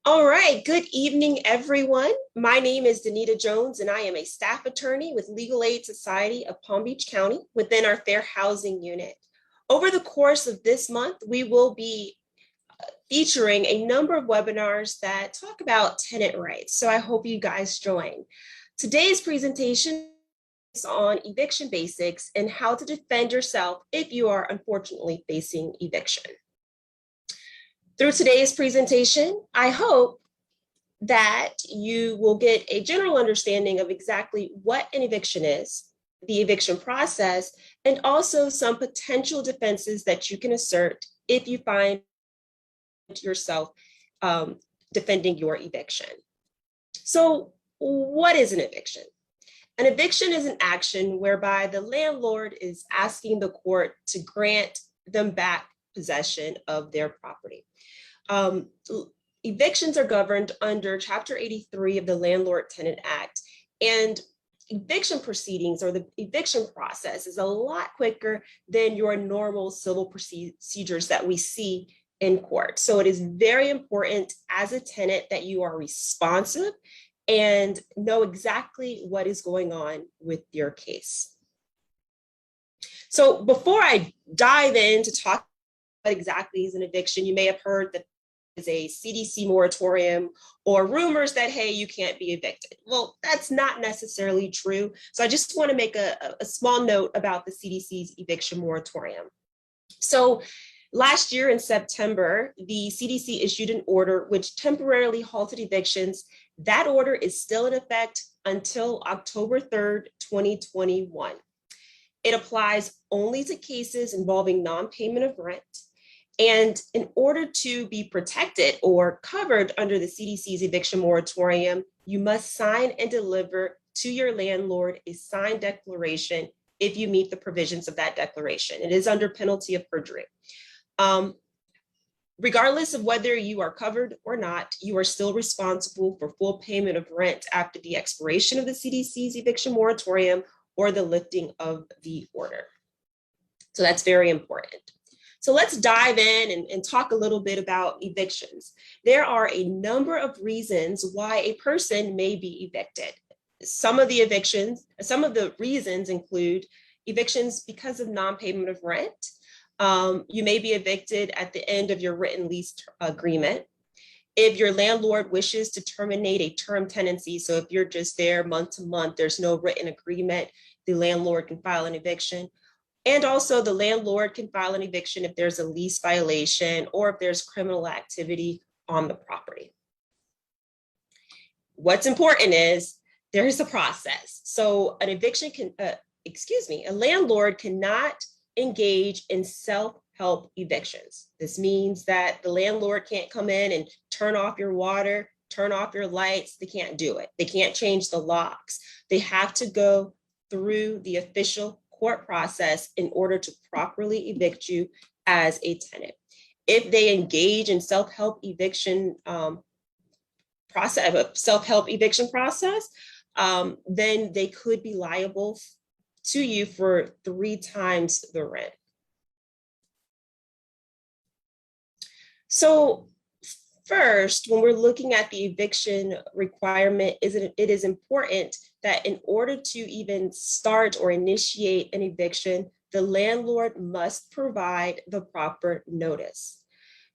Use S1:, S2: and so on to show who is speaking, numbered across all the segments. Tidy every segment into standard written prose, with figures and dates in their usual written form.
S1: All right, good evening, everyone. My name is Danita Jones, and I am a staff attorney with Legal Aid Society of Palm Beach County within our Fair Housing Unit. Over the course of this month, we will be featuring a number of webinars that talk about tenant rights, so I hope you guys join. Today's presentation is on eviction basics and how to defend yourself if you are unfortunately facing eviction. Through today's presentation, I hope that you will get a general understanding of exactly what an eviction is, the eviction process, and also some potential defenses that you can assert if you find yourself defending your eviction. So, what is an eviction? An eviction is an action whereby the landlord is asking the court to grant them back possession of their property. Evictions are governed under Chapter 83 of the Landlord Tenant Act, and eviction proceedings or the eviction process is a lot quicker than your normal civil procedures that we see in court. So it is very important as a tenant that you are responsive and know exactly what is going on with your case. So before I dive in to talk what exactly is an eviction, you may have heard that is a CDC moratorium or rumors that, hey, you can't be evicted. Well, that's not necessarily true. So I just want to make a small note about the CDC's eviction moratorium. So last year in September, the CDC issued an order which temporarily halted evictions. That order is still in effect until October 3rd, 2021. It applies only to cases involving non-payment of rent. And in order to be protected or covered under the CDC's eviction moratorium, you must sign and deliver to your landlord a signed declaration if you meet the provisions of that declaration. It is under penalty of perjury. Regardless of whether you are covered or not, you are still responsible for full payment of rent after the expiration of the CDC's eviction moratorium or the lifting of the order. So that's very important. So let's dive in and talk a little bit about evictions. There are a number of reasons why a person may be evicted. Some of the reasons include evictions because of non-payment of rent. You may be evicted at the end of your written lease agreement. If your landlord wishes to terminate a term tenancy, so if you're just there month to month, there's no written agreement, the landlord can file an eviction. And also the landlord can file an eviction if there's a lease violation or if there's criminal activity on the property. What's important is there is a process. So an eviction a landlord cannot engage in self-help evictions. This means that the landlord can't come in and turn off your water, turn off your lights. They can't do it. They can't change the locks. They have to go through the official court process in order to properly evict you as a tenant. If they engage in self-help eviction process, then they could be liable to you for 3 times the rent. So first, when we're looking at the eviction requirement, it is important that in order to even start or initiate an eviction, the landlord must provide the proper notice.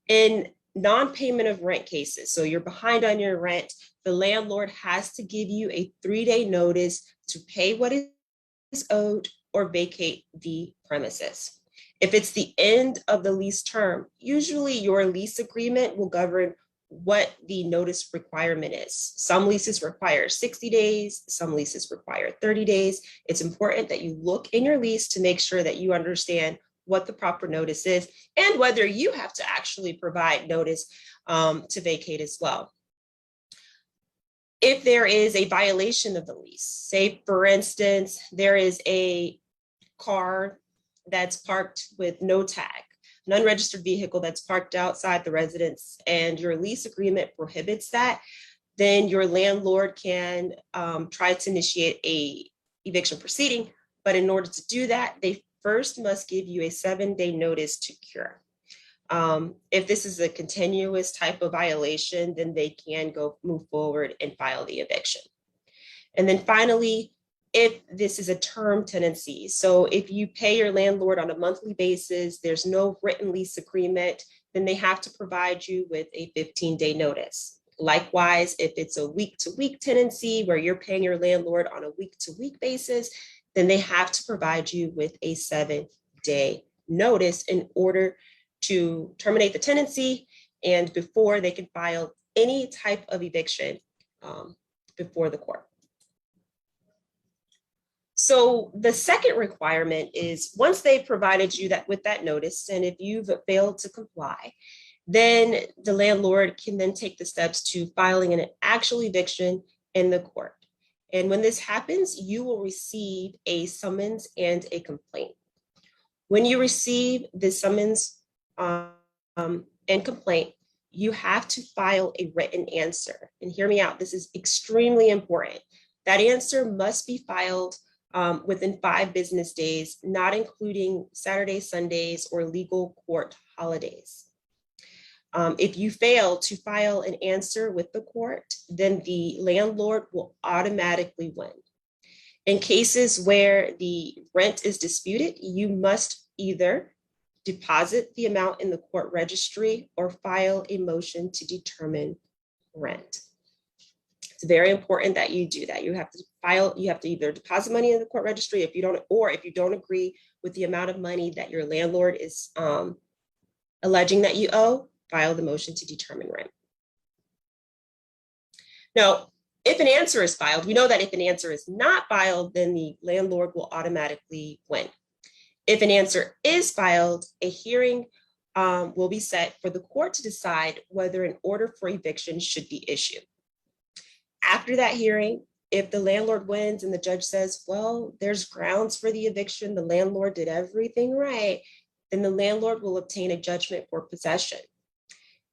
S1: In non-payment of rent cases, so you're behind on your rent, the landlord has to give you a 3-day notice to pay what is owed or vacate the premises. If it's the end of the lease term, usually your lease agreement will govern what the notice requirement is. Some leases require 60 days, some leases require 30 days. It's important that you look in your lease to make sure that you understand what the proper notice is and whether you have to actually provide notice to vacate as well. If there is a violation of the lease, say for instance, there is a car that's parked with no tag, an unregistered vehicle that's parked outside the residence, and your lease agreement prohibits that, then your landlord can try to initiate a eviction proceeding. But in order to do that, they first must give you a 7-day notice to cure. If this is a continuous type of violation, then they can move forward and file the eviction. And then finally, if this is a term tenancy, so if you pay your landlord on a monthly basis, there's no written lease agreement, then they have to provide you with a 15-day notice. Likewise, if it's a week-to-week tenancy where you're paying your landlord on a week-to-week basis, then they have to provide you with a 7-day notice in order to terminate the tenancy and before they can file any type of eviction before the court. So the second requirement is once they've provided you with that notice, and if you've failed to comply, then the landlord can then take the steps to filing an actual eviction in the court. And when this happens, you will receive a summons and a complaint. When you receive the summons and complaint, you have to file a written answer. And hear me out, this is extremely important. That answer must be filed within 5 business days, not including Saturdays, Sundays, or legal court holidays. If you fail to file an answer with the court, then the landlord will automatically win. In cases where the rent is disputed, you must either deposit the amount in the court registry or file a motion to determine rent. It's very important that you do that. You have to either deposit money in the court registry if you don't agree with the amount of money that your landlord is alleging that you owe, file the motion to determine rent. Now, if an answer is filed, we know that if an answer is not filed, then the landlord will automatically win. If an answer is filed, a hearing will be set for the court to decide whether an order for eviction should be issued. After that hearing, if the landlord wins and the judge says, well, there's grounds for the eviction, the landlord did everything right, then the landlord will obtain a judgment for possession.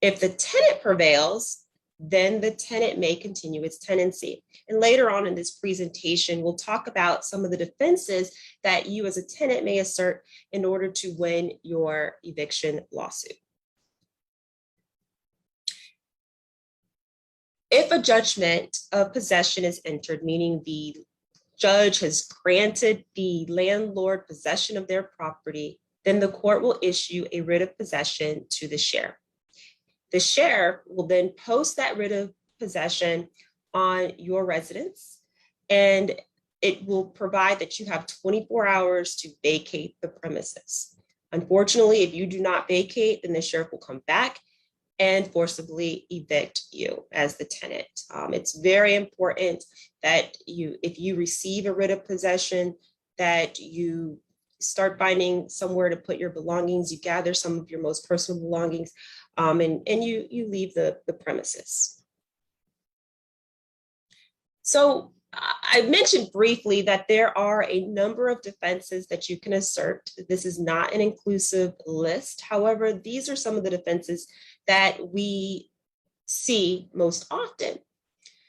S1: If the tenant prevails, then the tenant may continue its tenancy. And later on in this presentation, we'll talk about some of the defenses that you as a tenant may assert in order to win your eviction lawsuit. If a judgment of possession is entered, meaning the judge has granted the landlord possession of their property, then the court will issue a writ of possession to the sheriff. The sheriff will then post that writ of possession on your residence, and it will provide that you have 24 hours to vacate the premises. Unfortunately, if you do not vacate, then the sheriff will come back and forcibly evict you as the tenant. It's very important that if you receive a writ of possession, that you start finding somewhere to put your belongings, you gather some of your most personal belongings, and you leave the premises. So I mentioned briefly that there are a number of defenses that you can assert. This is not an inclusive list. However, these are some of the defenses that we see most often.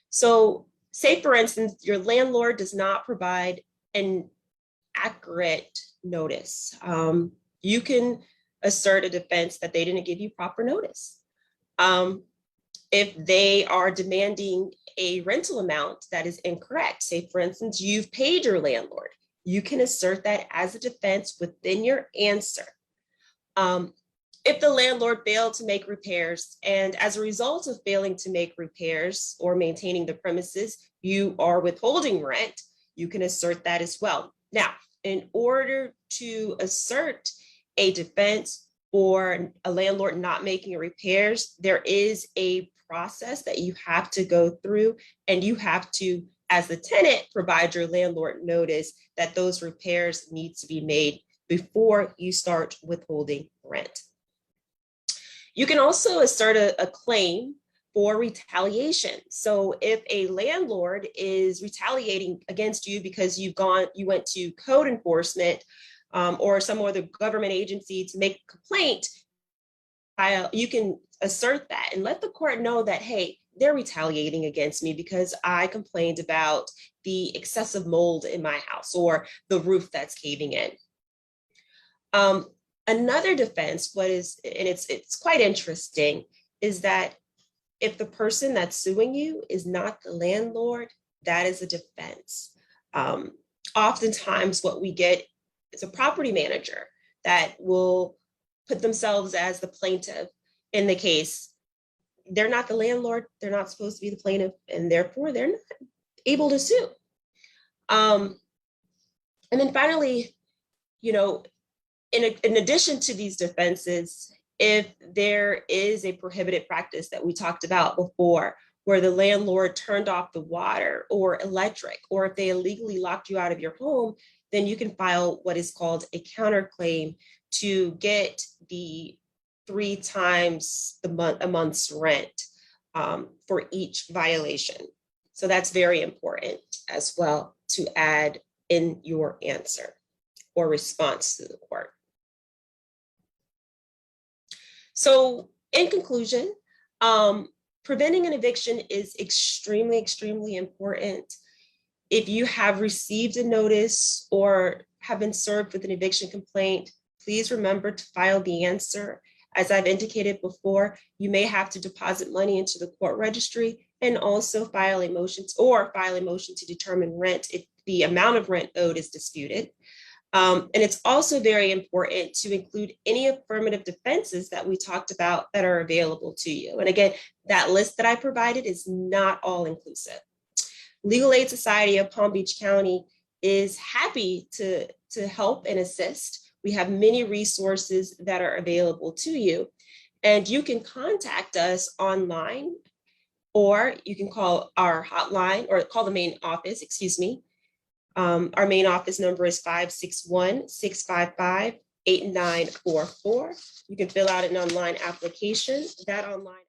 S1: So say, for instance, your landlord does not provide an accurate notice. You can assert a defense that they didn't give you proper notice. If they are demanding a rental amount that is incorrect, say, for instance, you've paid your landlord, you can assert that as a defense within your answer. If the landlord failed to make repairs, and as a result of failing to make repairs or maintaining the premises, you are withholding rent, you can assert that as well. Now, in order to assert a defense for a landlord not making repairs, there is a process that you have to go through, and you have to, as the tenant, provide your landlord notice that those repairs need to be made before you start withholding rent. You can also assert a claim for retaliation. So if a landlord is retaliating against you because you went to code enforcement or some other government agency to make a complaint, you can assert that and let the court know that, hey, they're retaliating against me because I complained about the excessive mold in my house or the roof that's caving in. Another defense, and it's quite interesting, is that if the person that's suing you is not the landlord, that is a defense. Oftentimes what we get is a property manager that will put themselves as the plaintiff in the case. They're not the landlord, they're not supposed to be the plaintiff, and therefore they're not able to sue. And then finally, you know, in addition to these defenses, if there is a prohibited practice that we talked about before, where the landlord turned off the water or electric, or if they illegally locked you out of your home, then you can file what is called a counterclaim to get the 3 times a month's rent for each violation. So that's very important as well to add in your answer or response to the court. So in conclusion, preventing an eviction is extremely, extremely important. If you have received a notice or have been served with an eviction complaint, please remember to file the answer. As I've indicated before, you may have to deposit money into the court registry and also file a motion to determine rent if the amount of rent owed is disputed. And it's also very important to include any affirmative defenses that we talked about that are available to you. And again, that list that I provided is not all inclusive. Legal Aid Society of Palm Beach County is happy to help and assist. We have many resources that are available to you, and you can contact us online, or you can call our hotline or call the main office, excuse me. Our main office number is 561-655-8944. You can fill out an online application. That online